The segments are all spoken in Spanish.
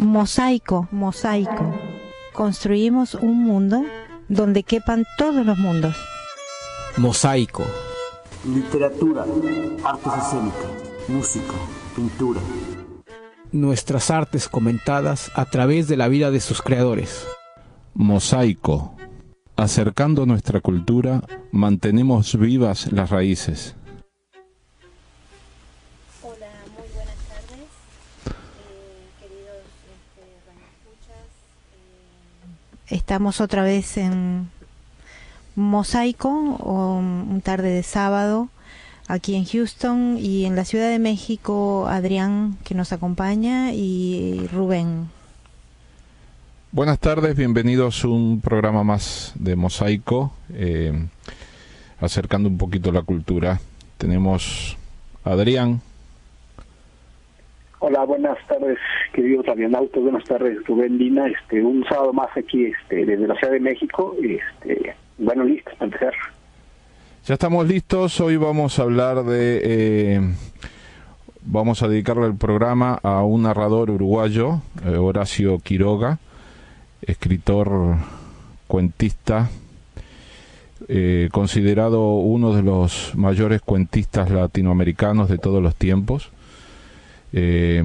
Mosaico, mosaico. Construimos un mundo donde quepan todos los mundos. Mosaico. Literatura, artes escénicas, música, pintura. Nuestras artes comentadas a través de la vida de sus creadores. Mosaico. Acercando nuestra cultura, mantenemos vivas las raíces. Hola, muy buenas tardes, queridos radioescuchas. Estamos otra vez en Mosaico, un tarde de sábado, aquí en Houston, y en la Ciudad de México, Adrián, que nos acompaña, y Rubén. Buenas tardes, bienvenidos a un programa más de Mosaico, acercando un poquito la cultura. Tenemos a Adrián. Hola, buenas tardes, queridos radionautas, buenas tardes, Rubén, Lina, un sábado más aquí, desde la Ciudad de México, bueno, listos para empezar. Ya estamos listos, hoy vamos a hablar vamos a dedicarle el programa a un narrador uruguayo, Horacio Quiroga, escritor, cuentista, considerado uno de los mayores cuentistas latinoamericanos de todos los tiempos, de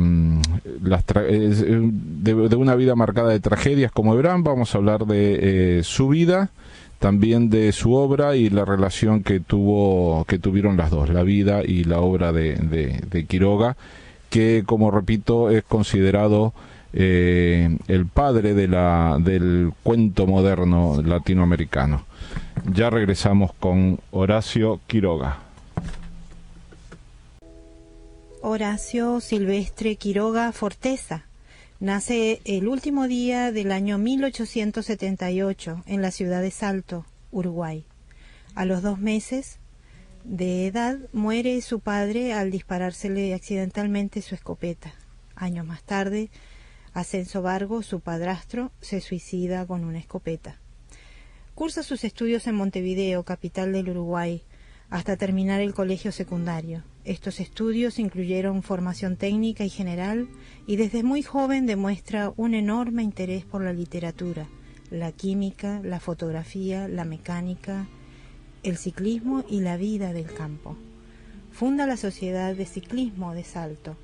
una vida marcada de tragedias, como verán. Vamos a hablar de su vida, también de su obra y la relación que tuvieron las dos, la vida y la obra de Quiroga, que, como repito, es considerado el padre del cuento moderno latinoamericano. Ya regresamos con Horacio Quiroga. Horacio Silvestre Quiroga Forteza nace el último día del año 1878 en la ciudad de Salto, Uruguay. A los 2 meses de edad muere su padre al disparársele accidentalmente su escopeta. Años más tarde, Ascenso Vargo, su padrastro, se suicida con una escopeta. Cursa sus estudios en Montevideo, capital del Uruguay, hasta terminar el colegio secundario. Estos estudios incluyeron formación técnica y general, y desde muy joven demuestra un enorme interés por la literatura, la química, la fotografía, la mecánica, el ciclismo y la vida del campo. Funda la Sociedad de Ciclismo de Salto.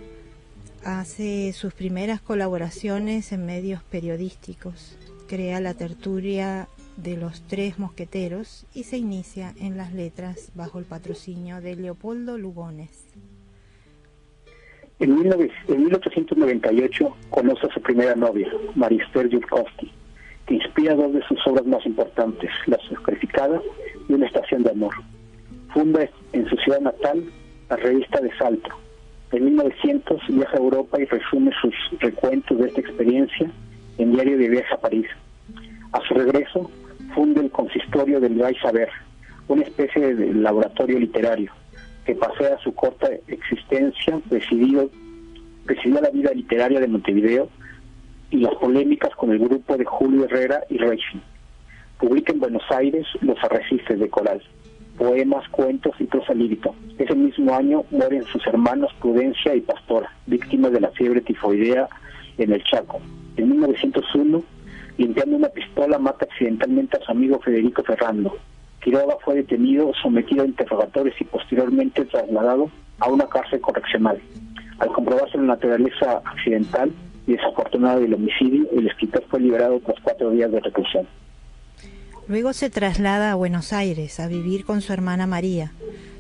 Hace sus primeras colaboraciones en medios periodísticos, crea la tertulia de los Tres Mosqueteros y se inicia en las letras bajo el patrocinio de Leopoldo Lugones. En 1898 conoce a su primera novia, Marister Yudkowsky, que inspira 2 de sus obras más importantes, La Sacrificada y Una estación de amor. Funda en su ciudad natal la revista de Salto. En 1900 viaja a Europa y resume sus recuentos de esta experiencia en Diario de Viaje a París. A su regreso, funda el Consistorio del Vai Saber, una especie de laboratorio literario que pasea su corta existencia presidió la vida literaria de Montevideo y las polémicas con el grupo de Julio Herrera y Racing. Publica en Buenos Aires Los Arrecifes de Coral, poemas, cuentos y prosa lírica. Ese mismo año mueren sus hermanos Prudencia y Pastora, víctimas de la fiebre tifoidea en el Chaco. En 1901, limpiando una pistola, mata accidentalmente a su amigo Federico Ferrando. Quiroga fue detenido, sometido a interrogatorios y posteriormente trasladado a una cárcel correccional. Al comprobarse la naturaleza accidental y desafortunada del homicidio, el escritor fue liberado tras 4 días de reclusión. Luego se traslada a Buenos Aires a vivir con su hermana María.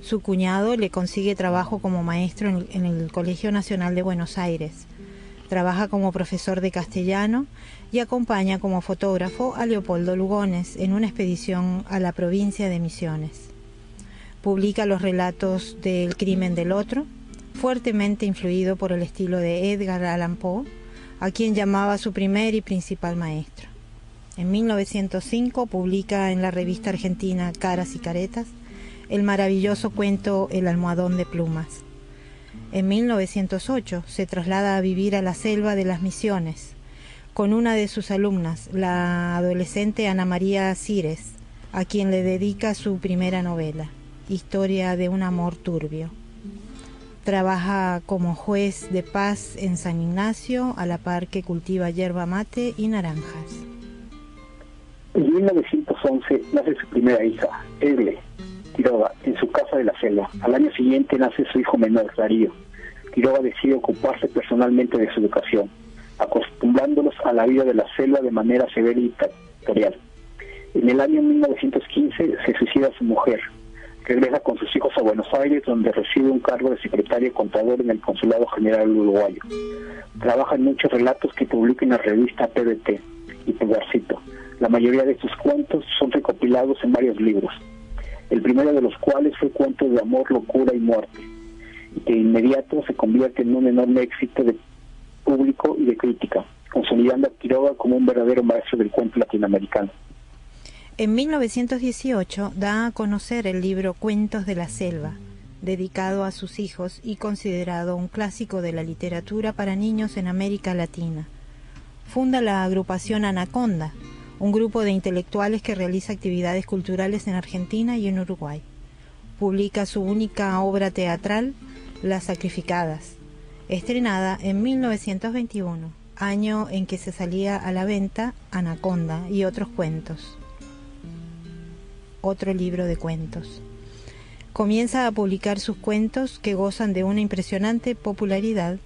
Su cuñado le consigue trabajo como maestro en el Colegio Nacional de Buenos Aires. Trabaja como profesor de castellano y acompaña como fotógrafo a Leopoldo Lugones en una expedición a la provincia de Misiones. Publica los relatos del crimen del otro, fuertemente influido por el estilo de Edgar Allan Poe, a quien llamaba su primer y principal maestro. En 1905 publica en la revista argentina Caras y Caretas el maravilloso cuento El almohadón de plumas. En 1908 se traslada a vivir a la selva de las Misiones con una de sus alumnas, la adolescente Ana María Cires, a quien le dedica su primera novela, Historia de un amor turbio. Trabaja como juez de paz en San Ignacio, a la par que cultiva yerba mate y naranjas. En 1911 nace su primera hija, Egle Quiroga, en su casa de la selva. Al año siguiente nace su hijo menor, Darío. Quiroga decide ocuparse personalmente de su educación, acostumbrándolos a la vida de la selva de manera severa y dictatorial. En el año 1915 se suicida su mujer. Regresa con sus hijos a Buenos Aires, donde recibe un cargo de secretario contador en el Consulado General Uruguayo. Trabaja en muchos relatos que publica en la revista PBT y Pulgarcito. La mayoría de sus cuentos son recopilados en varios libros, el primero de los cuales fue Cuentos de amor, locura y muerte, y que de inmediato se convierte en un enorme éxito de público y de crítica, consolidando a Quiroga como un verdadero maestro del cuento latinoamericano. En 1918 da a conocer el libro Cuentos de la Selva, dedicado a sus hijos y considerado un clásico de la literatura para niños en América Latina. Funda la agrupación Anaconda, un grupo de intelectuales que realiza actividades culturales en Argentina y en Uruguay. Publica su única obra teatral, Las Sacrificadas, estrenada en 1921, año en que se salía a la venta Anaconda y otros cuentos. Otro libro de cuentos. Comienza a publicar sus cuentos, que gozan de una impresionante popularidad,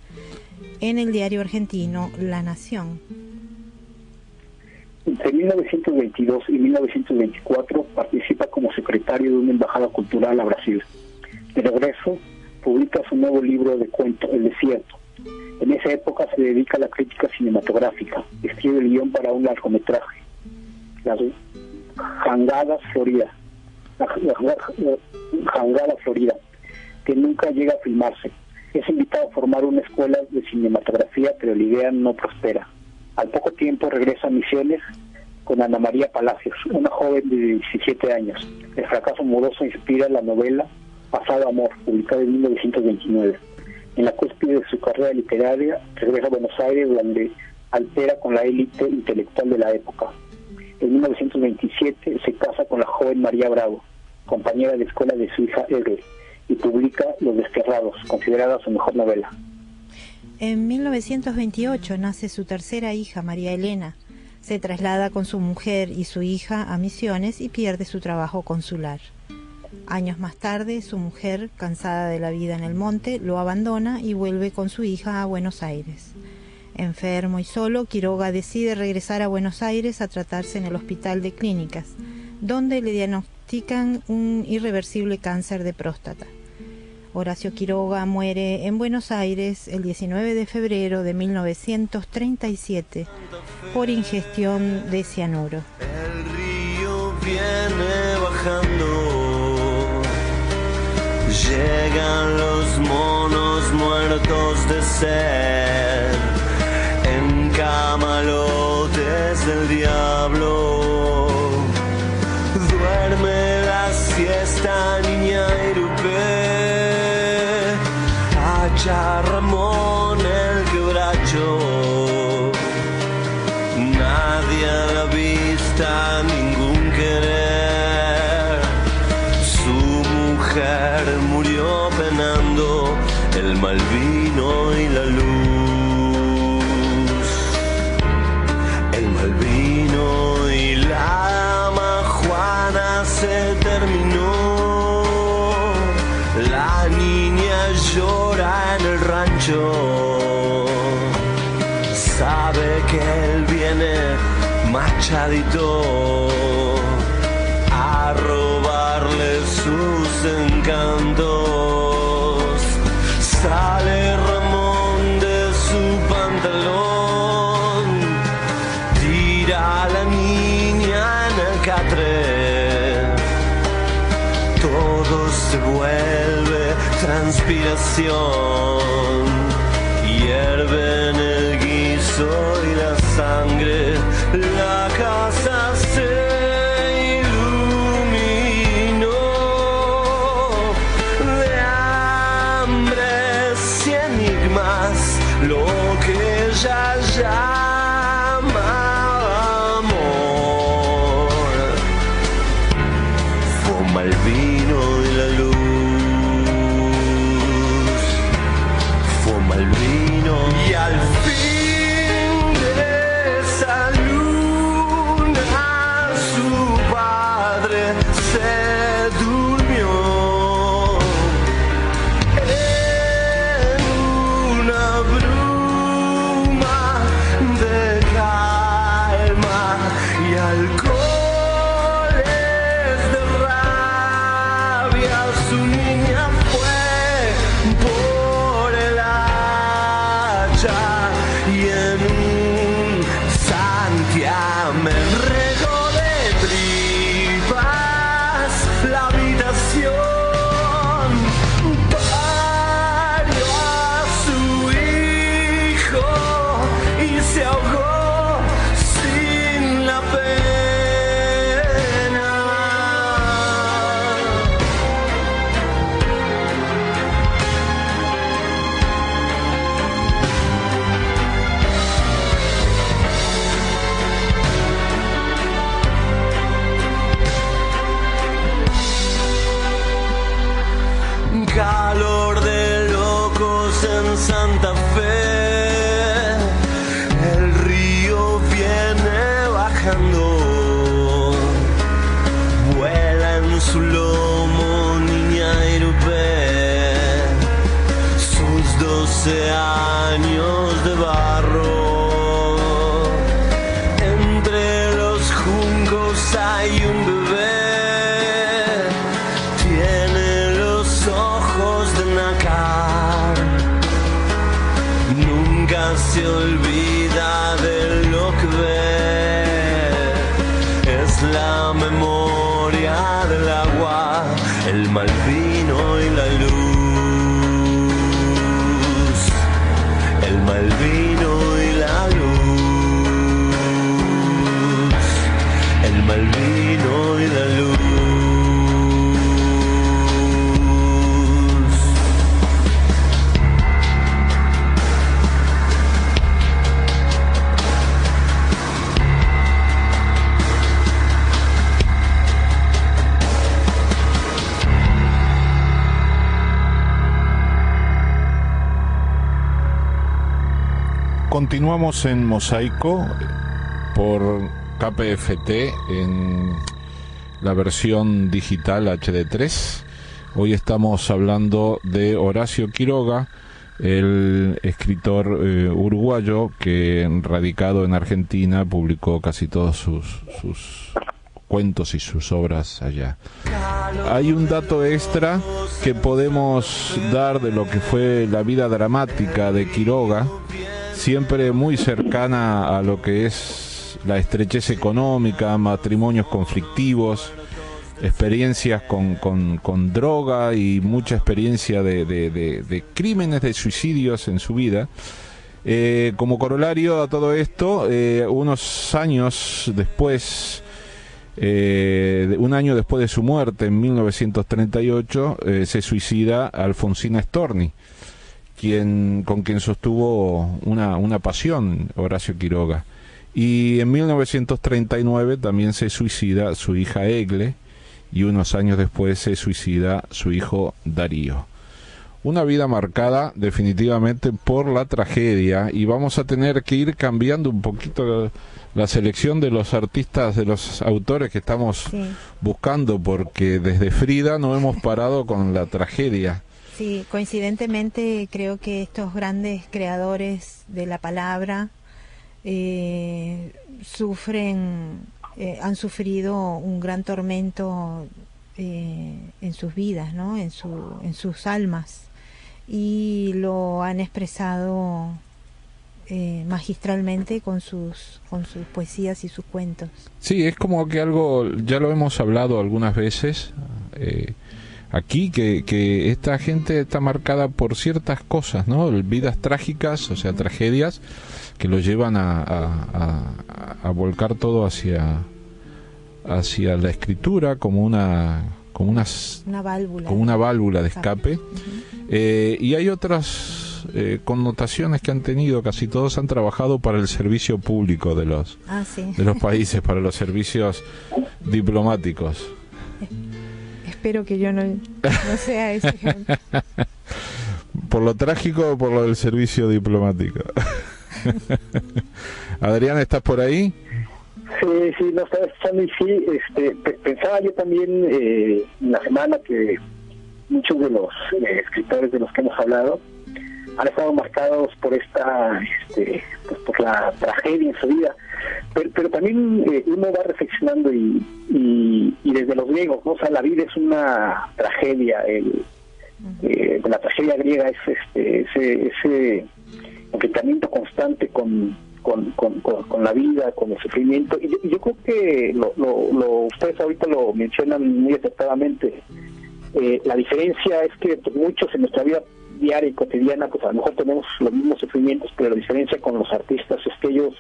en el diario argentino La Nación. Entre 1922 y 1924 participa como secretario de una embajada cultural a Brasil. De regreso, publica su nuevo libro de cuentos, El Desierto. En esa época se dedica a la crítica cinematográfica. Escribe el guión para un largometraje, Las Jangadas Florida, que nunca llega a filmarse. Es invitado a formar una escuela de cinematografía, pero la idea no prospera. Al poco tiempo regresa a Misiones con Ana María Palacios, una joven de 17 años. El fracaso amoroso inspira la novela Pasado Amor, publicada en 1929. En la cúspide de su carrera literaria, regresa a Buenos Aires, donde altera con la élite intelectual de la época. En 1927 se casa con la joven María Bravo, compañera de escuela de su hija Egle, y publica Los Desterrados, considerada su mejor novela. En 1928 nace su tercera hija, María Elena. Se traslada con su mujer y su hija a Misiones y pierde su trabajo consular. Años más tarde, su mujer, cansada de la vida en el monte, lo abandona y vuelve con su hija a Buenos Aires. Enfermo y solo, Quiroga decide regresar a Buenos Aires a tratarse en el Hospital de Clínicas, donde le diagnostican un irreversible cáncer de próstata. Horacio Quiroga muere en Buenos Aires el 19 de febrero de 1937 por ingestión de cianuro. El río viene bajando, llegan los monos muertos de sed, en camalotes del diablo. Duerme la siesta, niña Irupé. Hacha Ramón el quebracho, nadie a la vista, ningún querer. Su mujer murió penando, el mal vino y la luz. El mal vino y la majuana se terminó. La niña llora en el rancho, sabe que él viene machadito a robarle sus encantos. Sale Ramón de su pantalón, tira a la niña en el catre. Todo se vuelve transpiración, hierve en el guiso y la sangre, la casa se iluminó de hambres y enigmas, lo que ella llama amor. Fuma el vino y la luz. marcha y en un santiamén rego de tripas la habitación parió a su hijo y se ahogó sin la pena. Calor de locos en Santa Fe, el río viene bajando, vuela en su lomo niña Irupé, sus 12 años de barro, entre los juncos hay un bebé. Nunca se olvida de lo que ve, es la memoria del agua, el mal vino y la luz, el mal vino y la luz, el mal vino y la luz. Continuamos en Mosaico por KPFT en la versión digital HD3. Hoy estamos hablando de Horacio Quiroga, el escritor uruguayo que, radicado en Argentina, publicó casi todos sus cuentos y sus obras allá. Hay un dato extra que podemos dar de lo que fue la vida dramática de Quiroga, siempre muy cercana a lo que es la estrechez económica, matrimonios conflictivos, experiencias con droga y mucha experiencia de crímenes, de suicidios en su vida. Como corolario a todo esto, unos años después, un año después de su muerte, en 1938, se suicida Alfonsina Storni, con quien sostuvo una pasión, Horacio Quiroga. Y en 1939 también se suicida su hija Egle, y unos años después se suicida su hijo Darío. Una vida marcada definitivamente por la tragedia, y vamos a tener que ir cambiando un poquito la selección de los artistas, de los autores que estamos buscando, porque desde Frida no hemos parado con la tragedia. Sí, coincidentemente creo que estos grandes creadores de la palabra han sufrido un gran tormento en sus vidas, ¿no? en sus almas, y lo han expresado magistralmente con sus poesías y sus cuentos. Sí, es como que algo, ya lo hemos hablado algunas veces aquí, que esta gente está marcada por ciertas cosas, ¿no? Vidas trágicas, o sea, tragedias que lo llevan a volcar todo hacia la escritura como una válvula de escape. Y hay otras connotaciones que han tenido. Casi todos han trabajado para el servicio público de los países, para los servicios diplomáticos. Espero que yo no sea ese ejemplo. ¿Por lo trágico o por lo del servicio diplomático? Adrián, ¿estás por ahí? Sí, no estaba escuchando, y sí, pensaba yo también en la semana que muchos de los escritores de los que hemos hablado han estado marcados por esta, por la tragedia en su vida, pero también uno va reflexionando y desde los griegos, ¿no? O sea, la vida es una tragedia, la tragedia griega es ese enfrentamiento constante con la vida, con el sufrimiento. Y yo creo que ustedes ahorita lo mencionan muy acertadamente. La diferencia es que pues, muchos en nuestra vida diaria y cotidiana, pues a lo mejor tenemos los mismos sufrimientos, pero la diferencia con los artistas es que ellos,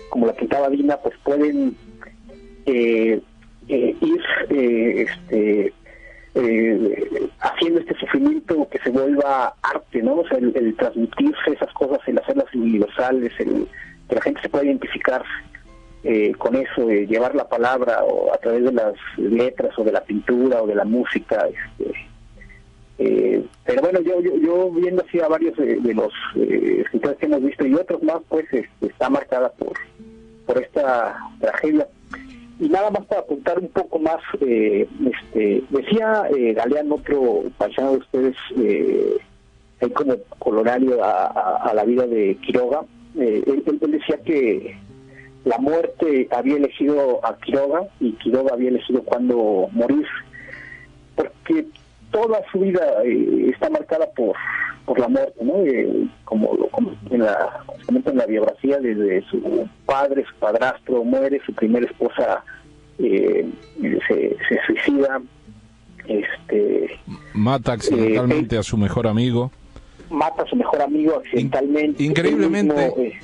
como la pintaba Dina, pues pueden ir haciendo este sufrimiento que se vuelva arte, ¿no? O sea, el transmitirse esas cosas, el hacerlas universales, que la gente se pueda identificar con eso, llevar la palabra o a través de las letras o de la pintura o de la música. Pero bueno, yo viendo así a varios de los escritores que hemos visto y otros más, pues está marcada por esta tragedia. Y nada más para apuntar un poco más, decía Galeán, otro paisano de ustedes, hay como colorario a la vida de Quiroga. Él decía que la muerte había elegido a Quiroga y Quiroga había elegido cuándo morir, porque toda su vida está marcada por la muerte, ¿no? Como en la biografía, desde su padre, su padrastro muere, su primera esposa se suicida, mata accidentalmente a su mejor amigo. Mata a su mejor amigo accidentalmente.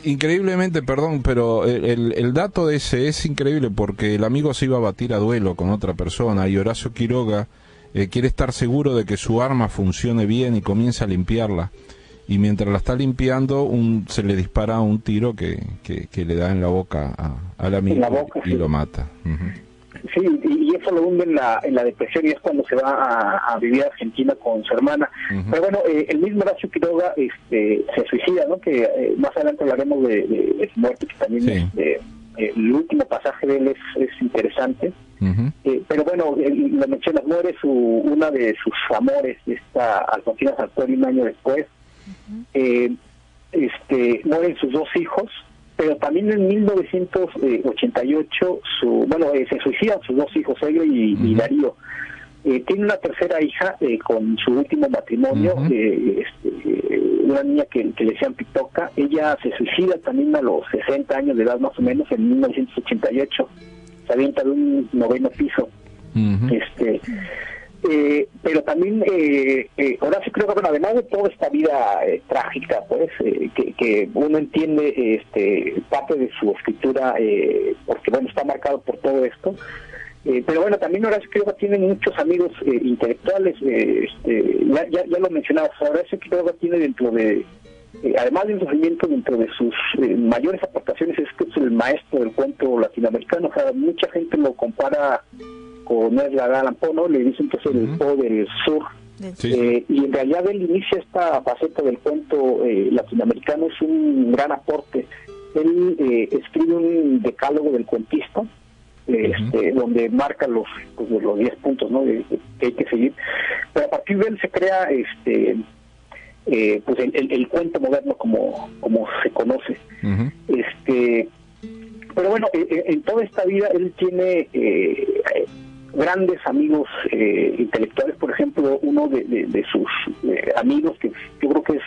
Increíblemente, perdón, pero el dato de ese es increíble, porque el amigo se iba a batir a duelo con otra persona y Horacio Quiroga quiere estar seguro de que su arma funcione bien y comienza a limpiarla. Y mientras la está limpiando, se le dispara un tiro que le da en la boca al amigo y lo mata. Sí, y eso lo hunde en la depresión, y es cuando se va a vivir a Argentina con su hermana. Pero bueno, el mismo Horacio Quiroga se suicida, ¿no? Que más adelante hablaremos de su muerte, que también el último pasaje de él es interesante. Pero bueno, lo mencionas, muere una de sus amores, esta Alfonsina Sartori, un año después. Mueren sus dos hijos, pero también en 1988 se suicidan sus dos hijos, Helio y Darío. Tiene una tercera hija con su último matrimonio, una niña que le decían Pitoca. Ella se suicida también a los 60 años de edad, más o menos, en 1988. Se avienta de un 9º piso. Pero también Horacio Quiroga, bueno, además de toda esta vida trágica, pues, que uno entiende parte de su escritura, porque bueno, está marcado por todo esto. Pero bueno, también Horacio Quiroga tiene muchos amigos intelectuales. Ya lo mencionabas, Horacio Quiroga tiene dentro de, además del sufrimiento, dentro de sus mayores aportaciones, es que es el maestro del cuento latinoamericano. O sea, mucha gente lo compara con Edgar Allan Poe, ¿no? Le dicen que es el Poe del sur. Sí. Y en realidad él inicia esta faceta del cuento latinoamericano, es un gran aporte. Él escribe un decálogo del cuentista, donde marca los 10 puntos, ¿no? que hay que seguir. Pero a partir de él se crea pues el cuento moderno como se conoce. Pero bueno, en toda esta vida él tiene grandes amigos intelectuales. Por ejemplo, uno de sus amigos, que yo creo que es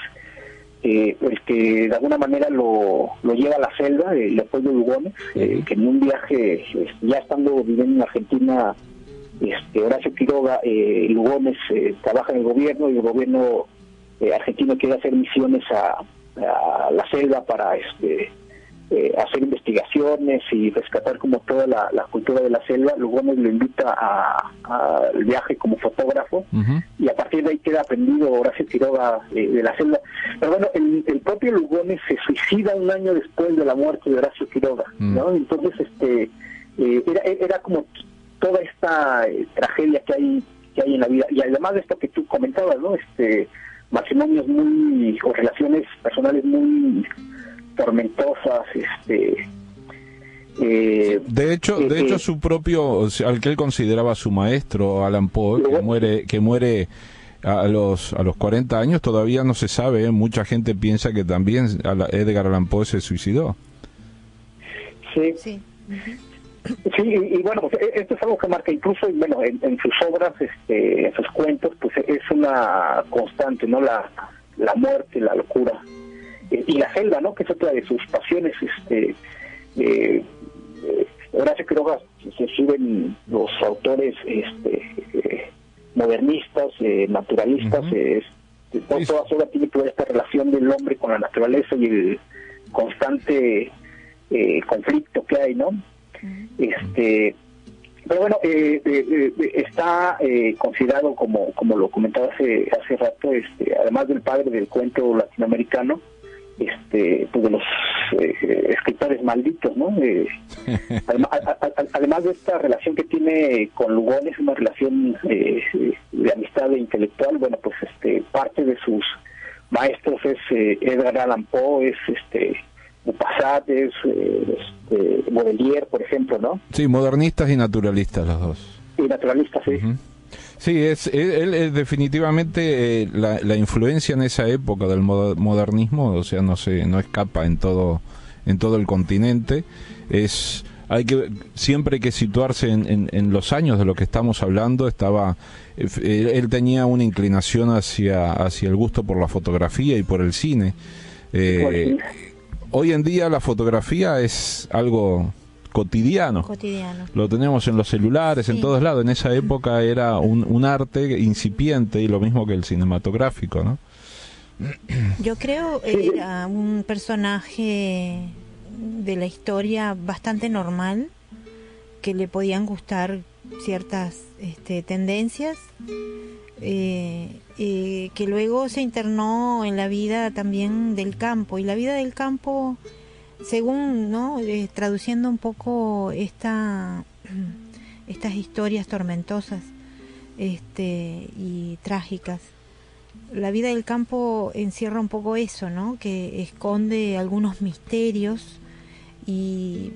el que de alguna manera lo lleva a la selva, Leopoldo Lugones, que en un viaje, ya estando viviendo en Argentina, Horacio Quiroga, Lugones trabaja en el gobierno, y el gobierno argentino quiere hacer misiones a la selva para hacer investigaciones y rescatar como toda la cultura de la selva. Lugones lo invita al viaje como fotógrafo, y a partir de ahí queda aprendido Horacio Quiroga de la selva. Pero bueno, el propio Lugones se suicida un año después de la muerte de Horacio Quiroga, ¿no? Entonces era como toda esta tragedia que hay en la vida, y además de esto que tú comentabas, ¿no? Matrimonios o relaciones personales muy tormentosas. De hecho su propio, al que él consideraba su maestro, Allan Poe, que muere a los 40 años, todavía no se sabe. Mucha gente piensa que también Edgar Allan Poe se suicidó. Sí. Sí, y bueno, pues esto es algo que marca incluso, bueno, en sus obras, en sus cuentos, pues es una constante, ¿no? La muerte, la locura. y la selva, ¿no? Que es otra de sus pasiones. Horacio Quiroga se suben los autores modernistas, naturalistas, toda su obra tiene que ver esta relación del hombre con la naturaleza y el constante conflicto que hay, ¿no? Pero bueno, está considerado como lo comentaba hace rato, además del padre del cuento latinoamericano, pues de los escritores malditos, ¿no? Además de esta relación que tiene con Lugones, una relación de amistad intelectual, bueno, pues parte de sus maestros es Edgar Allan Poe, es Maupassant, es Baudelaire, por ejemplo, ¿no? Sí, modernistas y naturalistas los dos. Y naturalistas, sí. Sí, él es definitivamente la influencia en esa época del modernismo, o sea, no escapa en todo el continente. Siempre hay que situarse en los años de lo que estamos hablando. Él tenía una inclinación hacia el gusto por la fotografía y por el cine. Hoy en día la fotografía es algo cotidiano. Lo tenemos en los celulares, en todos lados. En esa época era un arte incipiente, y lo mismo que el cinematográfico, ¿no? Yo creo era un personaje de la historia bastante normal, que le podían gustar ciertas tendencias, que luego se internó en la vida también del campo, y la vida del campo, según, ¿no? Traduciendo un poco estas historias tormentosas y trágicas, la vida del campo encierra un poco eso, ¿no? Que esconde algunos misterios, y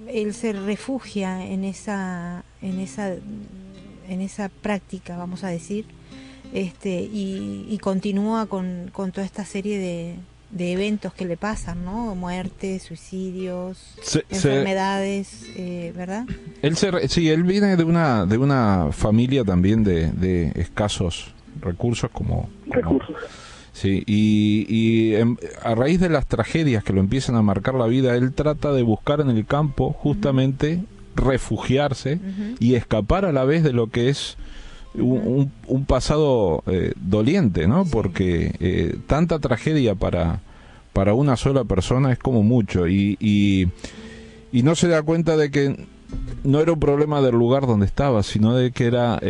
él se refugia en esa práctica, vamos a decir, y continúa con toda esta serie de eventos que le pasan, ¿no? Muertes, suicidios, enfermedades, ¿verdad? Él viene de una familia también de escasos recursos, como sí, y a raíz de las tragedias que lo empiezan a marcar la vida, él trata de buscar en el campo justamente refugiarse y escapar a la vez de lo que es un pasado doliente, ¿no? Porque tanta tragedia para una sola persona es como mucho, y no se da cuenta de que no era un problema del lugar donde estaba, sino de que era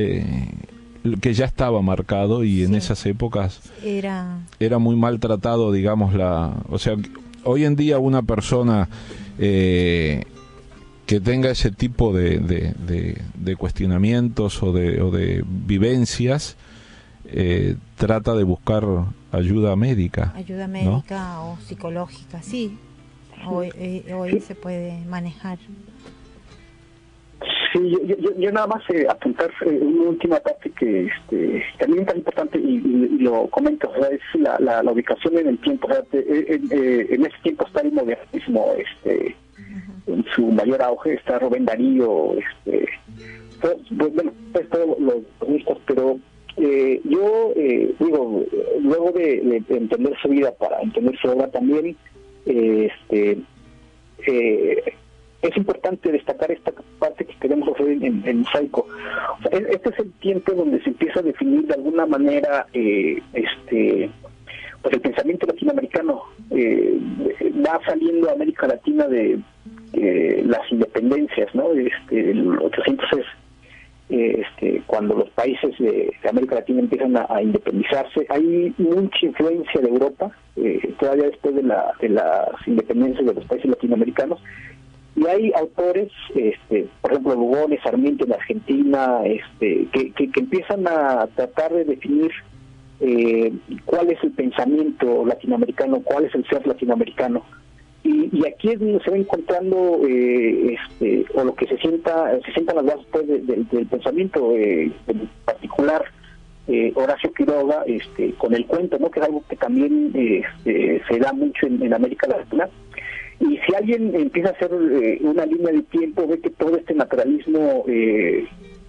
que ya estaba marcado, y en esas épocas era muy maltratado, digamos, o sea, hoy en día una persona que tenga ese tipo de cuestionamientos o de vivencias, trata de buscar ayuda médica, ¿no? O psicológica, sí. Hoy se puede manejar. Sí, yo nada más apuntar una última parte que también es tan importante, y lo comento, o sea, es la ubicación en el tiempo. O sea, en ese tiempo está el modernismo en su mayor auge, está Rubén Darío, todos los modernistas, pero yo digo, luego de entender su vida para entender su obra también, es importante destacar esta parte que queremos hacer en Mosaico. O sea, este es el tiempo donde se empieza a definir de alguna manera pues el pensamiento latinoamericano. Va saliendo a América Latina de las independencias, ¿no? El 800 es cuando los países de América Latina empiezan a independizarse. Hay mucha influencia de Europa, todavía después de las independencias de los países latinoamericanos. Y hay autores, por ejemplo, Lugones, Sarmiento en Argentina, que empiezan a tratar de definir cuál es el pensamiento latinoamericano, cuál es el ser latinoamericano. Y aquí es donde se va encontrando, o lo que se sientan las bases pues, del pensamiento, en particular Horacio Quiroga, con el cuento, ¿no? Que es algo que también se da mucho en América Latina. Y si alguien empieza a hacer una línea de tiempo, ve que todo este naturalismo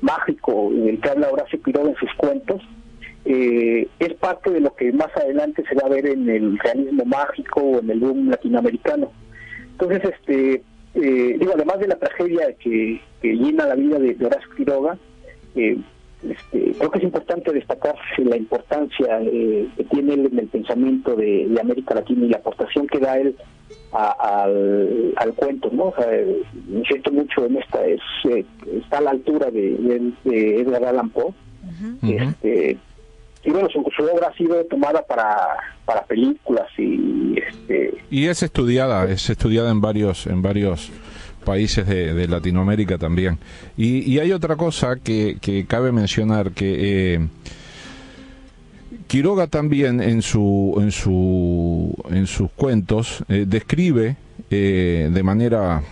mágico del que habla Horacio Quiroga en sus cuentos, es parte de lo que más adelante se va a ver en el realismo mágico o en el boom latinoamericano. Entonces, además de la tragedia que llena la vida de Horacio Quiroga, creo que es importante destacar la importancia que tiene él en el pensamiento de América Latina y la aportación que da él al cuento, ¿no? O sea, insisto mucho en esta, está a la altura de Edgar Allan Poe. Y bueno, su obra ha sido tomada para películas y es estudiada en varios países de Latinoamérica también. Y hay otra cosa que cabe mencionar, que Quiroga también en sus cuentos describe de manera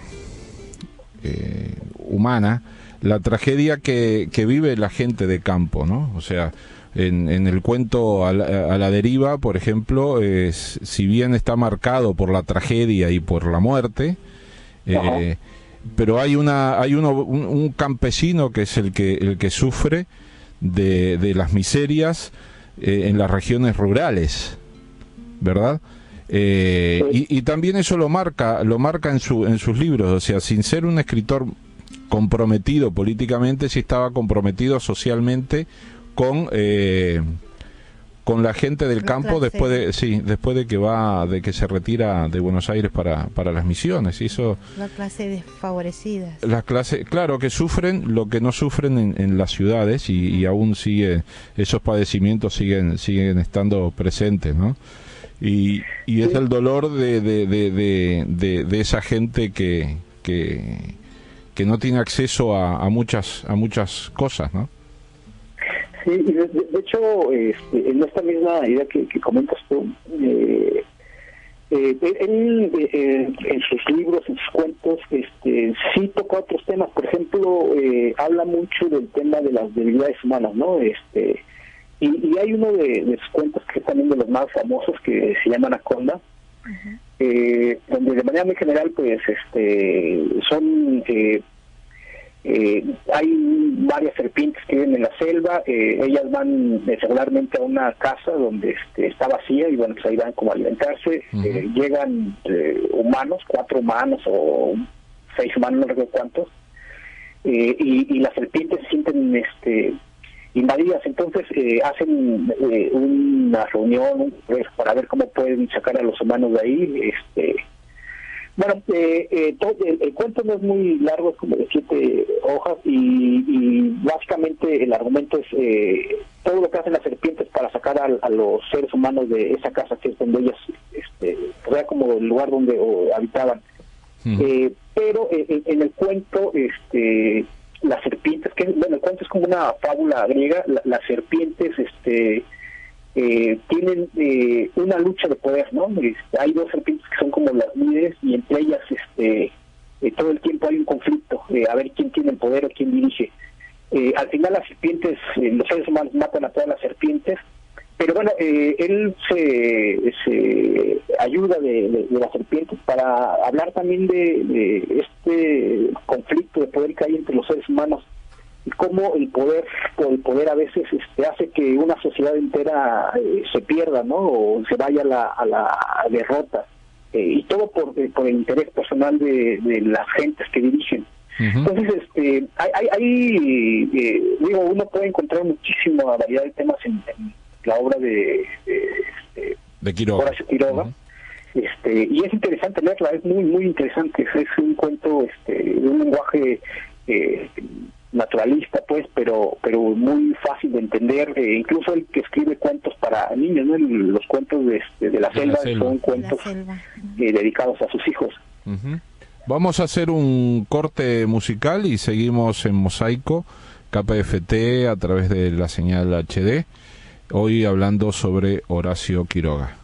humana la tragedia que vive la gente de campo, ¿no? O sea, en el cuento a la deriva, por ejemplo, si bien está marcado por la tragedia y por la muerte, pero hay un campesino que es el que sufre de las miserias en las regiones rurales, ¿verdad? Y también eso lo marca en sus libros. O sea, sin ser un escritor comprometido políticamente, sí estaba comprometido socialmente con la gente del campo después de que se retira de Buenos Aires para las misiones. Hizo la clase desfavorecida. Las clases, claro, que sufren lo que no sufren en las ciudades y aún esos padecimientos siguen estando presentes, ¿no? Y es el dolor de esa gente que no tiene acceso a muchas cosas, ¿no? Sí, y de hecho, en esta misma idea que comentas tú, él en sus libros, en sus cuentos, sí toca otros temas. Por ejemplo, habla mucho del tema de las debilidades humanas, ¿no? Y hay uno de sus cuentos que es también de los más famosos, que se llama Anaconda, donde de manera muy general, pues, son... hay varias serpientes que viven en la selva, ellas van regularmente a una casa donde está vacía y bueno, pues ahí van como a alimentarse. Llegan humanos, 4 humanos o 6 humanos, no recuerdo cuántos, y las serpientes se sienten invadidas. Entonces hacen una reunión para ver cómo pueden sacar a los humanos de ahí. Bueno, el cuento no es muy largo, es como de 7 hojas y básicamente el argumento es todo lo que hacen las serpientes para sacar a los seres humanos de esa casa, que es donde ellas, era como el lugar donde habitaban. Pero en el cuento, las serpientes, el cuento es como una fábula griega, las serpientes, tienen una lucha de poder, ¿no? Hay 2 serpientes que son como las líderes y entre ellas todo el tiempo hay un conflicto, a ver quién tiene el poder o quién dirige. Al final las serpientes, los seres humanos matan a todas las serpientes, pero bueno, él se ayuda de las serpientes para hablar también de este conflicto de poder que hay entre los seres humanos y cómo el poder a veces hace que una sociedad entera se pierda, ¿no? O se vaya a la derrota, y todo por el interés personal de las gentes que dirigen. Entonces, uno puede encontrar muchísima variedad de temas en la obra de Quiroga. Horacio Quiroga. Y es interesante leerla, es muy, muy interesante. Es un cuento de un lenguaje naturalista, pues, pero muy fácil de entender. Incluso el que escribe cuentos para niños, ¿no? Los cuentos de la selva son cuentos dedicados a sus hijos. Vamos a hacer un corte musical y seguimos en Mosaico, KPFT, a través de la señal HD, hoy hablando sobre Horacio Quiroga.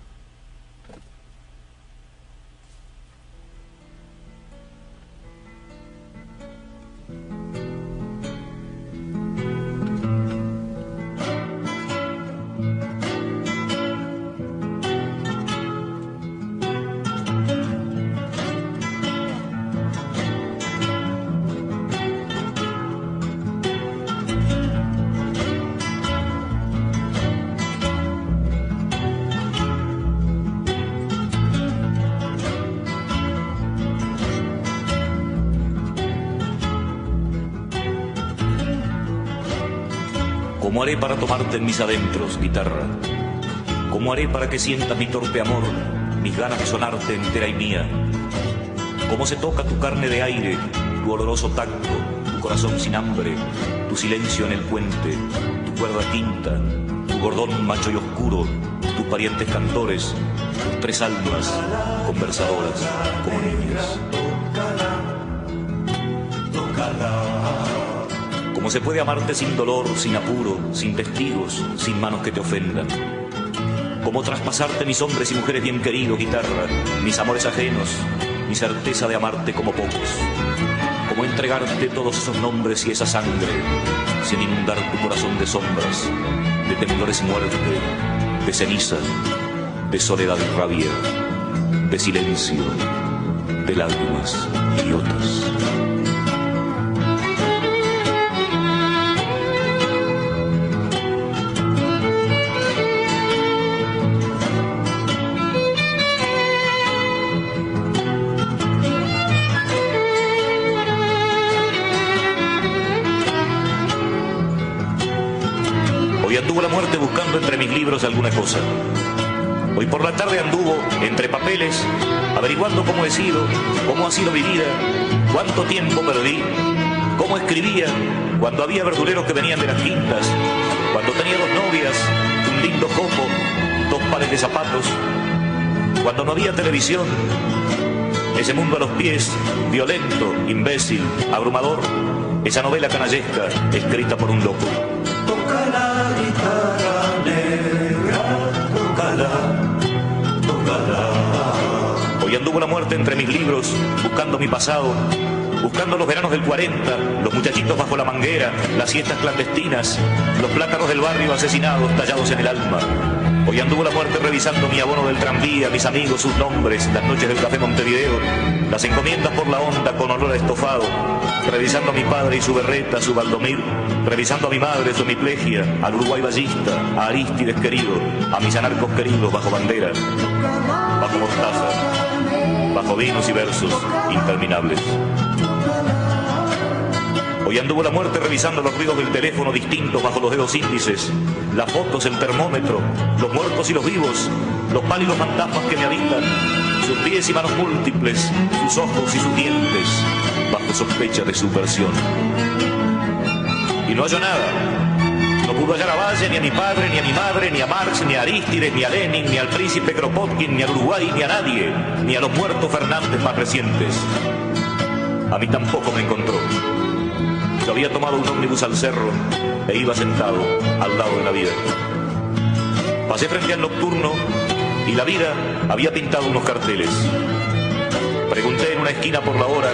¿Cómo haré para tomarte en mis adentros, guitarra? ¿Cómo haré para que sientas mi torpe amor, mis ganas de sonarte entera y mía? ¿Cómo se toca tu carne de aire, tu oloroso tacto, tu corazón sin hambre, tu silencio en el puente, tu cuerda quinta, tu gordón macho y oscuro, tus parientes cantores, tus tres almas conversadoras como niños? ¿Cómo se puede amarte sin dolor, sin apuro, sin testigos, sin manos que te ofendan? ¿Cómo traspasarte mis hombres y mujeres bien queridos, guitarra, mis amores ajenos, mi certeza de amarte como pocos? ¿Cómo entregarte todos esos nombres y esa sangre sin inundar tu corazón de sombras, de temblores y muerte, de ceniza, de soledad y rabia, de silencio, de lágrimas idiotas? Hoy anduvo la muerte buscando entre mis libros alguna cosa. Hoy por la tarde anduvo entre papeles, averiguando cómo he sido, cómo ha sido mi vida, cuánto tiempo perdí, cómo escribía, cuando había verduleros que venían de las quintas, cuando tenía 2 novias, un lindo jopo, 2 pares de zapatos, cuando no había televisión, ese mundo a los pies, violento, imbécil, abrumador, esa novela canallesca escrita por un loco. Toca la guitarra negra, tócala, tócala. Hoy anduvo la muerte entre mis libros, buscando mi pasado, buscando los veranos del 40, los muchachitos bajo la manguera, las siestas clandestinas, los plátanos del barrio asesinados, tallados en el alma. Hoy anduvo la muerte revisando mi abono del tranvía, mis amigos, sus nombres, las noches del café Montevideo, las encomiendas por la onda con olor a estofado, revisando a mi padre y su berreta, su Valdomir, revisando a mi madre, su hemiplegia, al Uruguay ballista, a Arístides querido, a mis anarcos queridos bajo bandera, bajo mostaza, bajo vinos y versos interminables. Hoy anduvo la muerte revisando los ruidos del teléfono distintos bajo los dedos índices, las fotos, el termómetro, los muertos y los vivos, los pálidos fantasmas que me habitan, sus pies y manos múltiples, sus ojos y sus dientes, bajo sospecha de subversión. Y no halló nada. No pudo hallar a Valle, ni a mi padre, ni a mi madre, ni a Marx, ni a Arístides, ni a Lenin, ni al príncipe Kropotkin, ni al Uruguay, ni a nadie, ni a los muertos Fernández más recientes. A mí tampoco me encontró. Yo había tomado un ómnibus al cerro e iba sentado al lado de la vida. Pasé frente al nocturno y la vida había pintado unos carteles. Pregunté en una esquina por la hora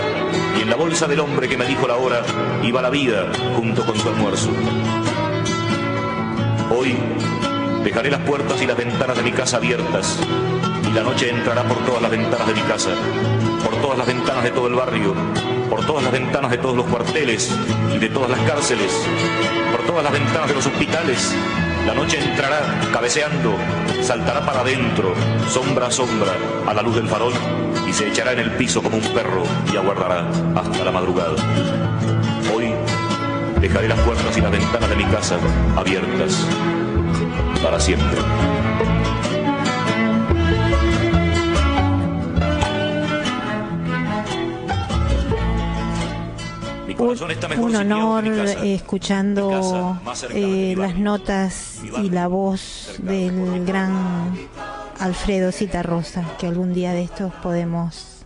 y en la bolsa del hombre que me dijo la hora iba la vida junto con su almuerzo. Hoy dejaré las puertas y las ventanas de mi casa abiertas y la noche entrará por todas las ventanas de mi casa, por todas las ventanas de todo el barrio, por todas las ventanas de todos los cuarteles y de todas las cárceles, por todas las ventanas de los hospitales. La noche entrará cabeceando, saltará para adentro, sombra a sombra, a la luz del farol, y se echará en el piso como un perro y aguardará hasta la madrugada. Hoy dejaré las puertas y las ventanas de mi casa abiertas para siempre. Un honor escuchando las notas y la voz del gran Alfredo Zitarrosa, que algún día de estos podemos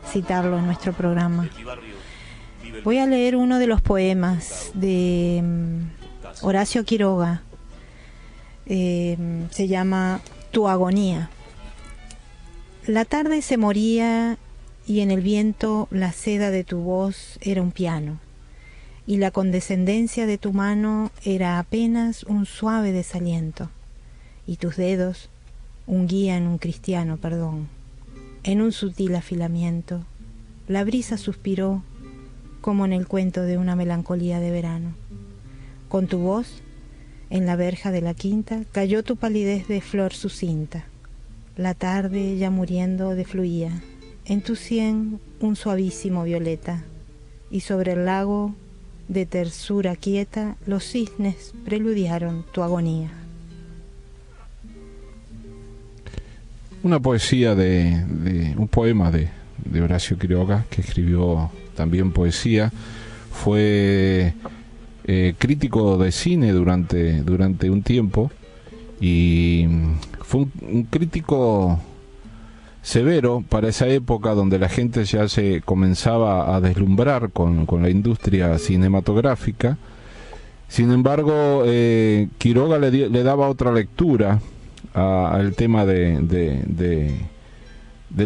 citarlo en nuestro programa. Voy a leer uno de los poemas de Horacio Quiroga. Se llama Tu agonía. La tarde se moría y en el viento la seda de tu voz era un piano, y la condescendencia de tu mano era apenas un suave desaliento, y tus dedos un guía en un cristiano perdón. En un sutil afilamiento, la brisa suspiró como en el cuento de una melancolía de verano. Con tu voz, en la verja de la quinta, cayó tu palidez de flor sucinta. La tarde ya muriendo defluía. En tu sien un suavísimo violeta, y sobre el lago de tersura quieta, los cisnes preludiaron tu agonía. Una poesía un poema de Horacio Quiroga, que escribió también poesía. Fue crítico de cine durante un tiempo, y fue un crítico severo para esa época, donde la gente ya se comenzaba a deslumbrar con la industria cinematográfica. Sin embargo, Quiroga le daba otra lectura al tema del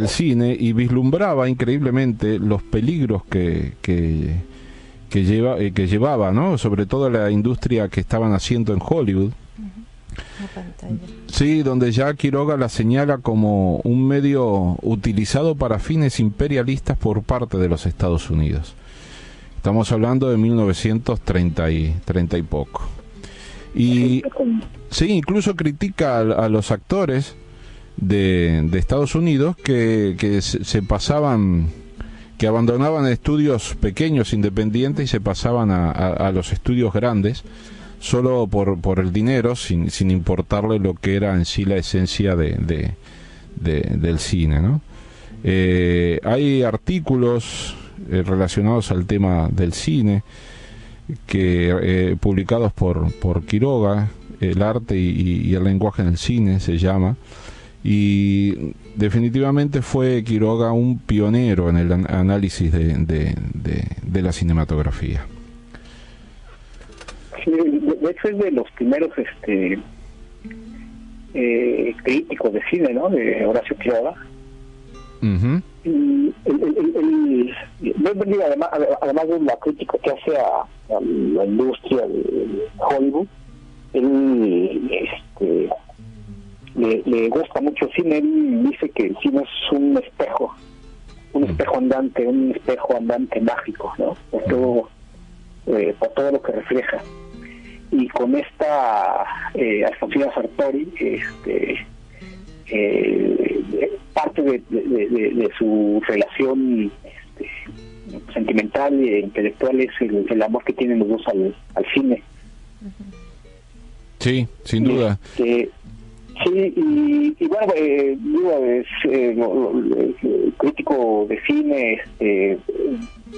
cine, y vislumbraba increíblemente los peligros que llevaba, ¿no? Sobre todo la industria que estaban haciendo en Hollywood. La pantalla. Sí, donde ya Quiroga la señala como un medio utilizado para fines imperialistas por parte de los Estados Unidos. Estamos hablando de 1930 y poco. Y sí, incluso critica a los actores de Estados Unidos que se pasaban, que abandonaban estudios pequeños, independientes, y se pasaban a los estudios grandes, solo por el dinero, sin importarle lo que era en sí la esencia del cine, ¿no? Hay artículos relacionados al tema del cine que publicados por Quiroga, El arte y el lenguaje en el cine se llama, y definitivamente fue Quiroga un pionero en el análisis de la cinematografía. Sí, de hecho es de los primeros críticos de cine, ¿no? De Horacio Quiroga. Uh-huh. Y además de la crítica que hace a la industria de Hollywood, él le gusta mucho el cine. Él dice que el cine es un espejo andante mágico, ¿no? Por todo lo que refleja. Y con esta Alfonsina Sartori, parte de su relación sentimental e intelectual es el amor que tienen los dos al cine. Sí, sin duda. Sí, y bueno, es crítico de cine,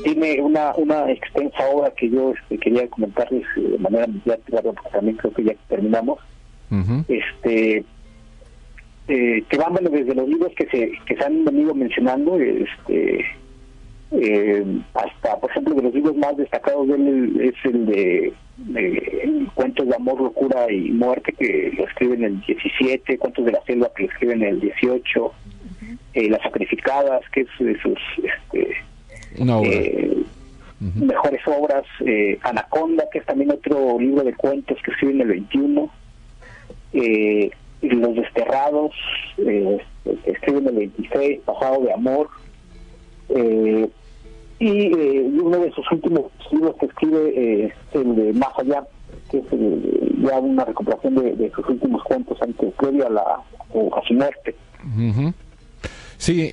tiene una extensa obra que yo quería comentarles de manera mediática, porque también creo que ya terminamos. Uh-huh. Que van desde los libros que se han venido mencionando, hasta, por ejemplo, de los libros más destacados de él es el de Cuentos de amor, locura y muerte, que lo escribe en el 17, Cuentos de la selva, que lo escribe en el 18, Las sacrificadas, que es de sus una obra. Mejores obras, Anaconda, que es también otro libro de cuentos que escribe en el 21, Los desterrados, que escribe en el 26, Pasado de amor, y uno de sus últimos libros que escribe es el de Más allá, que es ya una recopilación de sus últimos cuentos previo a su muerte. Uh-huh. Sí,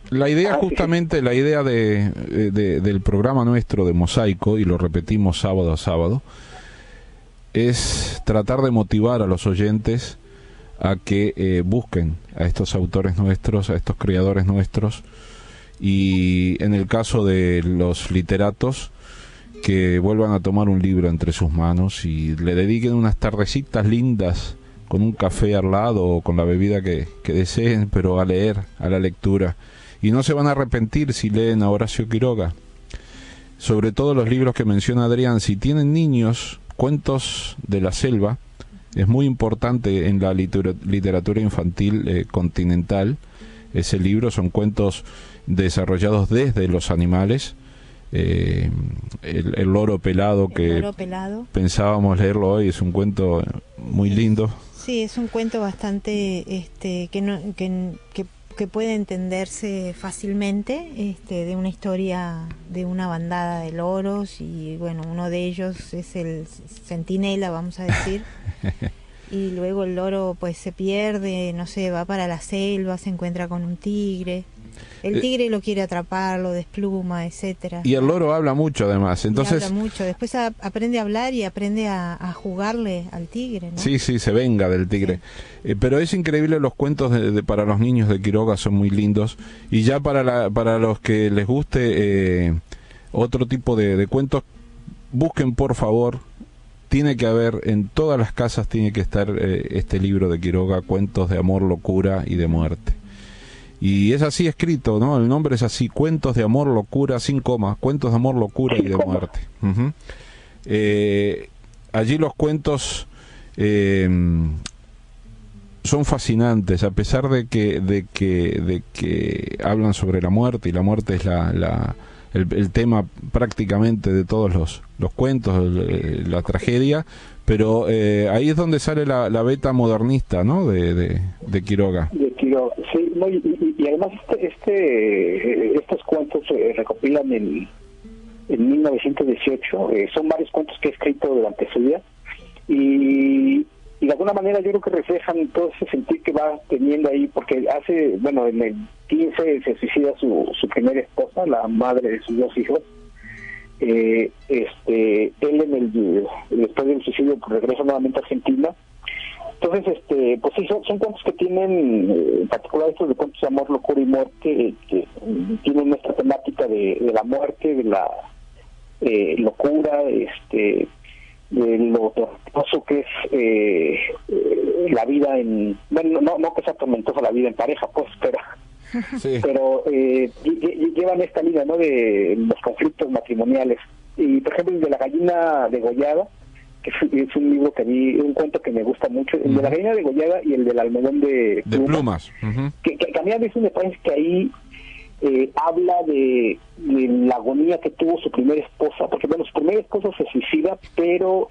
la idea justamente, la idea del programa nuestro de Mosaico, y lo repetimos sábado a sábado, es tratar de motivar a los oyentes a que busquen a estos autores nuestros, a estos creadores nuestros, y en el caso de los literatos, que vuelvan a tomar un libro entre sus manos y le dediquen unas tardecitas lindas con un café al lado o con la bebida que deseen, pero a leer, a la lectura. Y no se van a arrepentir si leen a Horacio Quiroga. Sobre todo los libros que menciona Adrián. Si tienen niños, Cuentos de la selva es muy importante en la literatura infantil continental. Ese libro son cuentos desarrollados desde los animales. El loro pelado, pensábamos leerlo hoy, es un cuento muy lindo. Sí, es un cuento bastante que puede entenderse fácilmente, de una historia de una bandada de loros, y bueno, uno de ellos es el centinela, vamos a decir. Y luego el loro pues se pierde, no sé, va para la selva, se encuentra con un tigre, El tigre lo quiere atrapar, lo despluma, etcétera. Y el loro habla mucho además, entonces... Habla mucho, después aprende a hablar y aprende a jugarle al tigre, ¿no? Sí, se venga del tigre. Sí. Pero es increíble, los cuentos para los niños de Quiroga son muy lindos. Y ya para los que les guste otro tipo de cuentos, busquen por favor, tiene que haber, en todas las casas tiene que estar este libro de Quiroga, Cuentos de amor, locura y de muerte. Y es así escrito, ¿no? El nombre es así, Cuentos de amor, locura, sin coma, Cuentos de amor, locura y de muerte. Allí los cuentos son fascinantes, a pesar de que hablan sobre la muerte, y la muerte es el tema prácticamente de todos los cuentos, la tragedia, pero ahí es donde sale la beta modernista, ¿no? De Quiroga. De Quiroga, sí, no, y además estos cuentos se recopilan en 1918, son varios cuentos que he escrito durante su vida, y de alguna manera yo creo que reflejan todo ese sentir que va teniendo ahí, porque en el 15 se suicida su primera esposa, la madre de sus 2 hijos. Él después del suicidio regresa nuevamente a Argentina. Entonces, pues sí, son cuentos que tienen, en particular estos de Cuentos de amor, locura y muerte, que tienen esta temática de la muerte, de la locura, de lo tortuoso que es la vida no que sea tormentosa la vida en pareja, pues, pero llevan esta línea, ¿no?, de los conflictos matrimoniales. Y por ejemplo, el de la gallina degollada, que es un libro que un cuento que me gusta mucho, el de la gallina degollada y el del almedón de plumas. Que a mí a veces me parece que ahí habla de la agonía que tuvo su primera esposa, porque su primera esposa se suicida, pero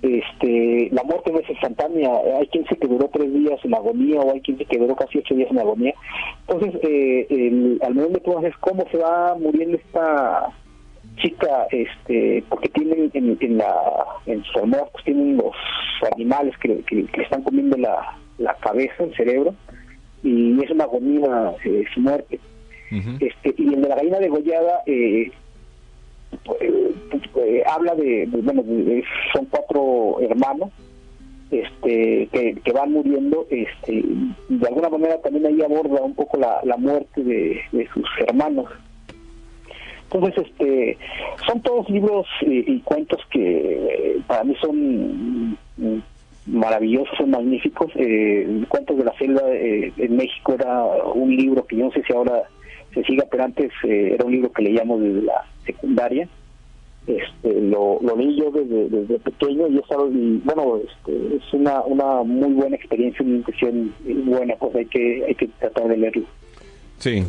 la muerte no es instantánea. Hay quien dice que duró 3 días en agonía, o hay quien dice que duró casi 8 días en agonía. Entonces, el almedón de plumas es cómo se va muriendo esta chica, porque tienen en sus almohadas, pues tienen los animales que le están comiendo la cabeza, el cerebro, y es una agonía su muerte. Y el de la gallina degollada habla son 4 hermanos que van muriendo, de alguna manera también ahí aborda un poco la muerte de sus hermanos. Entonces, son todos libros y cuentos que para mí son maravillosos, son magníficos. Cuentos de la selva en México era un libro que yo no sé si ahora se siga, pero antes era un libro que leíamos desde la secundaria. Lo leí yo desde pequeño, y es una muy buena experiencia, una impresión buena, pues hay que tratar de leerlo. Sí.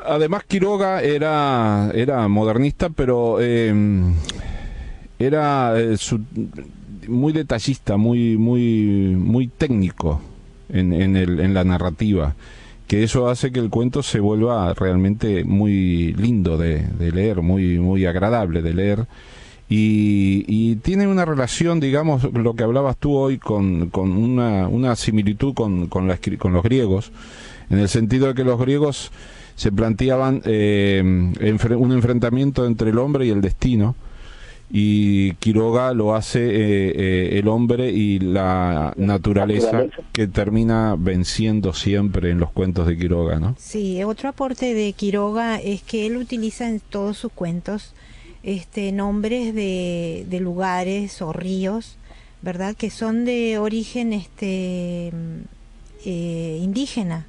Además, Quiroga era modernista, pero era muy detallista, muy técnico en la narrativa, que eso hace que el cuento se vuelva realmente muy lindo de leer, muy agradable de leer, y tiene una relación, digamos, lo que hablabas tú hoy, con una similitud con los griegos, en el sentido de que los griegos se planteaban un enfrentamiento entre el hombre y el destino, y Quiroga lo hace el hombre y la naturaleza, que termina venciendo siempre en los cuentos de Quiroga, ¿no? Sí, otro aporte de Quiroga es que él utiliza en todos sus cuentos nombres de lugares o ríos, ¿verdad?, que son de origen indígena,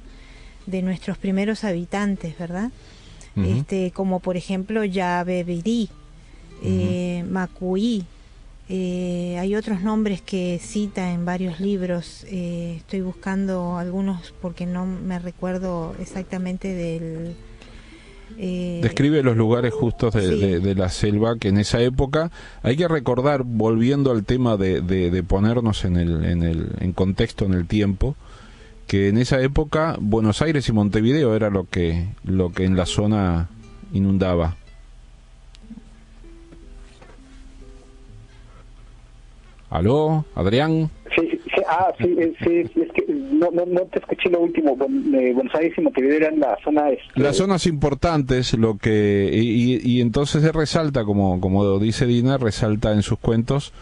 de nuestros primeros habitantes, ¿verdad? Como por ejemplo Yabebirí, Macuí, hay otros nombres que cita en varios libros. Estoy buscando algunos porque no me recuerdo exactamente del... Describe los lugares justos de la selva, que en esa época, hay que recordar, volviendo al tema de ponernos en contexto, en el tiempo, que en esa época Buenos Aires y Montevideo era lo que en la zona inundaba. ¿Aló, Adrián? Sí, Sí, es que no te escuché lo último. Buenos Aires y Montevideo eran la zona... Las zonas importantes, lo que y entonces se resalta, como dice Dina, resalta en sus cuentos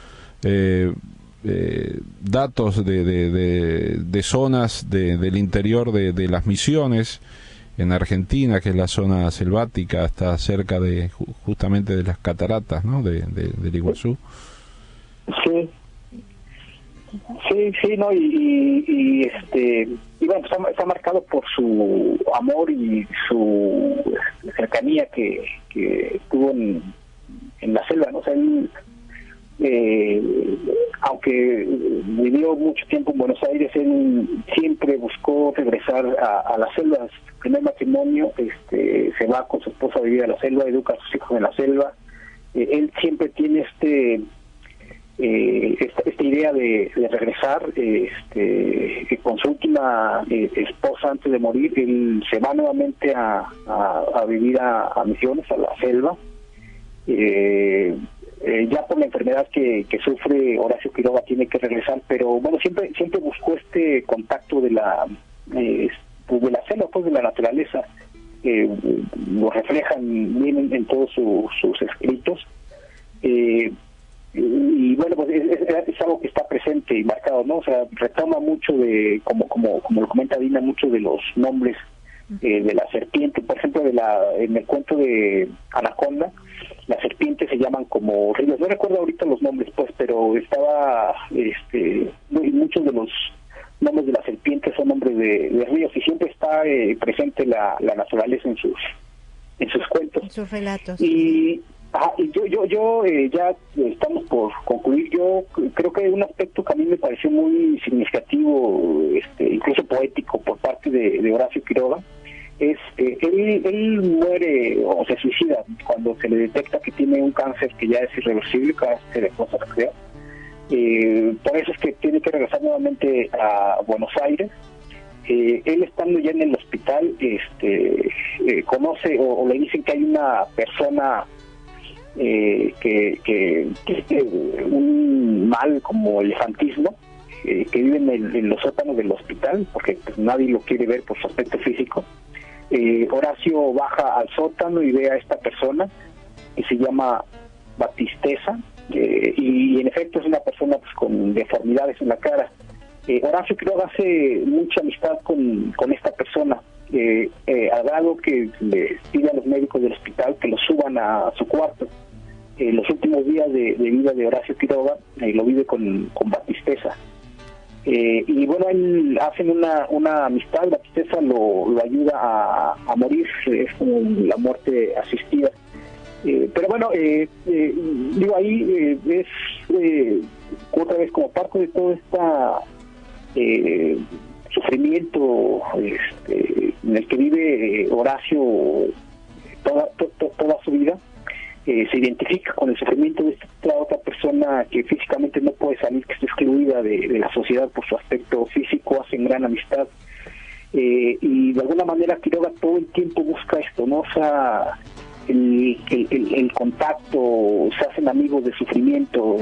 datos de zonas del interior de las Misiones, en Argentina, que es la zona selvática, está cerca de justamente de las cataratas, ¿no? del Iguazú. Sí, no, y bueno, está marcado por su amor y su cercanía que tuvo en la selva, ¿no? O sea, él, aunque vivió mucho tiempo en Buenos Aires, él siempre buscó regresar a la selva. Su primer matrimonio, se va con su esposa a vivir a la selva, educa a sus hijos en la selva. Él siempre tiene esta idea de regresar. Con su última esposa, antes de morir, él se va nuevamente a vivir a Misiones, a la selva. Ya por la enfermedad que sufre, Horacio Quiroga tiene que regresar, pero bueno, siempre buscó este contacto de la selva, pues de la naturaleza. Lo reflejan bien en todos sus escritos. Y bueno, pues es algo que está presente y marcado, ¿no? O sea, retoma mucho de, como lo comenta Dina, mucho de los nombres de la serpiente. Por ejemplo, en el cuento de Anaconda, las serpientes se llaman como ríos. No recuerdo ahorita los nombres, pues, pero estaba muchos de los nombres de las serpientes son nombres de ríos, y siempre está presente la naturaleza en sus cuentos, en sus relatos. Y yo ya estamos por concluir. Yo creo que hay un aspecto que a mí me pareció muy significativo, incluso poético, por parte de Horacio Quiroga. Él muere o se suicida cuando se le detecta que tiene un cáncer que ya es irreversible, cáncer de próstata. Por eso es que tiene que regresar nuevamente a Buenos Aires. Él, estando ya en el hospital, conoce o le dicen que hay una persona que un mal como elefantismo, que vive en los sótanos del hospital, porque pues, nadie lo quiere ver por su aspecto físico. Horacio baja al sótano y ve a esta persona que se llama Batisteza, y en efecto es una persona pues, con deformidades en la cara. Horacio Quiroga hace mucha amistad con esta persona, al grado que le pide a los médicos del hospital que lo suban a su cuarto. Los últimos días de vida de Horacio Quiroga lo vive con Batisteza. Y bueno, hacen una amistad. Batisteza lo ayuda a morir, es como la muerte asistida. Pero bueno, digo, ahí es otra vez como parte de todo este sufrimiento en el que vive Horacio toda su vida. Se identifica con el sufrimiento de esta otra persona que físicamente no puede salir, que está excluida de la sociedad por su aspecto físico. Hacen gran amistad, y de alguna manera Quiroga todo el tiempo busca esto, ¿no? O sea, el contacto, se hacen amigos de sufrimiento.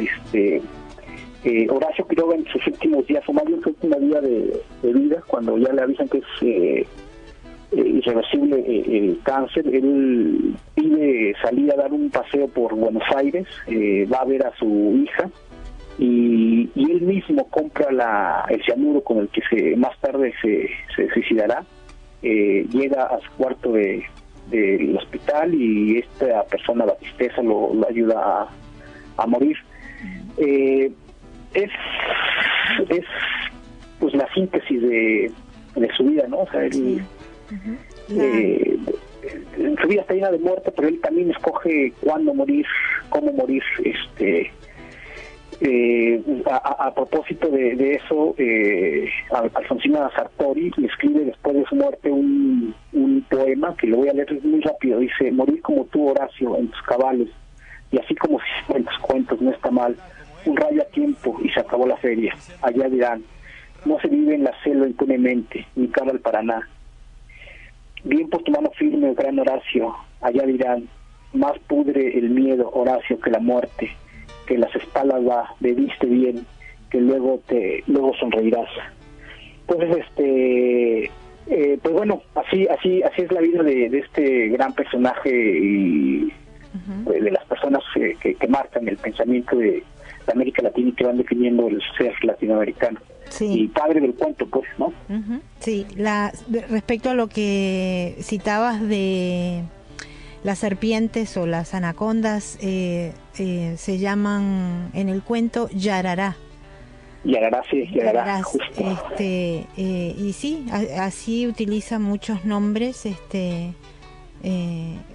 Horacio Quiroga en sus últimos días, o más bien su última día de vida, cuando ya le avisan que es irreversible el cáncer, él pide salir a dar un paseo por Buenos Aires, va a ver a su hija, y él mismo compra el cianuro con el que más tarde se suicidará. Llega a su cuarto del hospital, y esta persona, Batisteza, lo ayuda a morir. Es pues la síntesis de su vida, ¿no? O sea, él, su vida está llena de muerte, pero él también escoge cuándo morir, cómo morir. A propósito de eso, Alfonsina Sartori le escribe después de su muerte un poema que lo voy a leer muy rápido. Dice: morir como tú, Horacio, en tus cabales, y así como si en tus cuentos, no está mal. Un rayo a tiempo y se acabó la feria. Allá dirán: no se vive en la selva impunemente, ni cara al Paraná. Bien por tu mano firme, gran Horacio. Allá dirán: más pudre el miedo, Horacio, que la muerte, que las espaldas va, bebiste bien, que luego sonreirás. Entonces, pues bueno, así es la vida de este gran personaje y de las personas que marcan el pensamiento de América Latina y que van definiendo el ser latinoamericano. Sí. Y padre del cuento, pues, ¿no? Sí, respecto a lo que citabas de las serpientes o las anacondas, se llaman en el cuento yarará. Yarará, justo. Y sí, así utilizan muchos nombres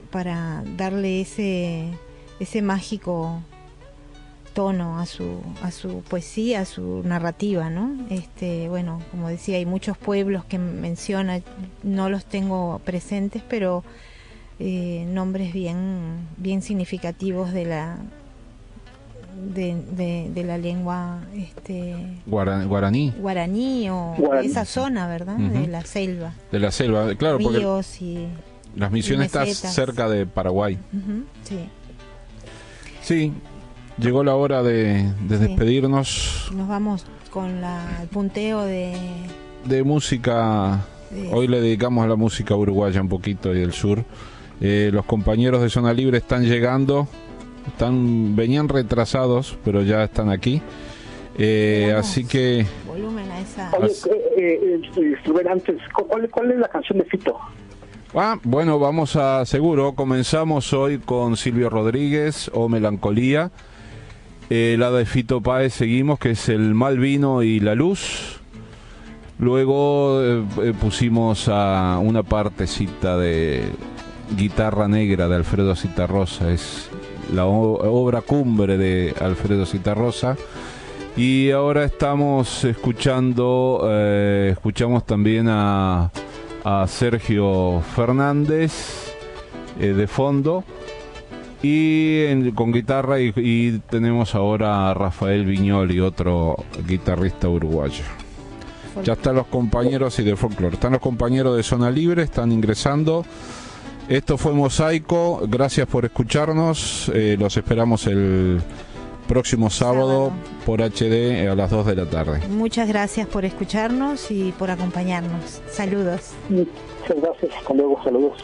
para darle ese mágico tono a su poesía, a su narrativa, ¿no? Bueno, como decía, hay muchos pueblos que menciona, no los tengo presentes, pero nombres bien significativos de la lengua guaraní o esa zona, ¿verdad? De la selva, claro, ríos porque y las Misiones está cerca de Paraguay. Sí, llegó la hora de despedirnos. Nos vamos con el punteo de música. Hoy le dedicamos a la música uruguaya un poquito y del sur. Los compañeros de Zona Libre están llegando. Venían retrasados, pero ya están aquí. Así que volumen a esa. Oye, antes, ¿cuál es la canción de Fito? Bueno, vamos a seguro. Comenzamos hoy con Silvio Rodríguez o Melancolía. La de Fito Páez seguimos, que es El mal vino y la luz. Luego pusimos a una partecita de Guitarra Negra de Alfredo Zitarrosa. Es la obra cumbre de Alfredo Zitarrosa. Y ahora estamos escuchamos también a Sergio Fernández de fondo y con guitarra, y tenemos ahora a Rafael Viñoli, otro guitarrista uruguayo. Ya están los compañeros de folclore, están los compañeros de Zona Libre, están ingresando. Esto fue Mosaico, gracias por escucharnos, los esperamos el próximo sábado por HD a las 2 de la tarde. Muchas gracias por escucharnos y por acompañarnos. Saludos. Muchas gracias, hasta luego, saludos.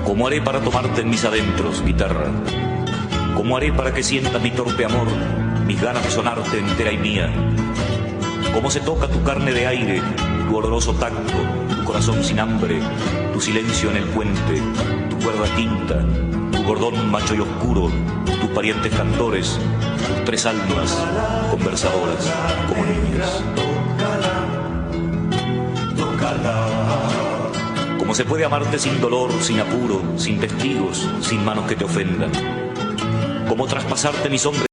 ¿Cómo haré para tomarte en mis adentros, guitarra? ¿Cómo haré para que sientas mi torpe amor, mis ganas de sonarte entera y mía? ¿Cómo se toca tu carne de aire, tu oloroso tacto, tu corazón sin hambre, tu silencio en el puente, tu cuerda quinta, tu cordón macho y oscuro, tus parientes cantores, tus tres almas conversadoras como niñas? ¿Cómo se puede amarte sin dolor, sin apuro, sin testigos, sin manos que te ofendan? ¿Cómo traspasarte mis hombres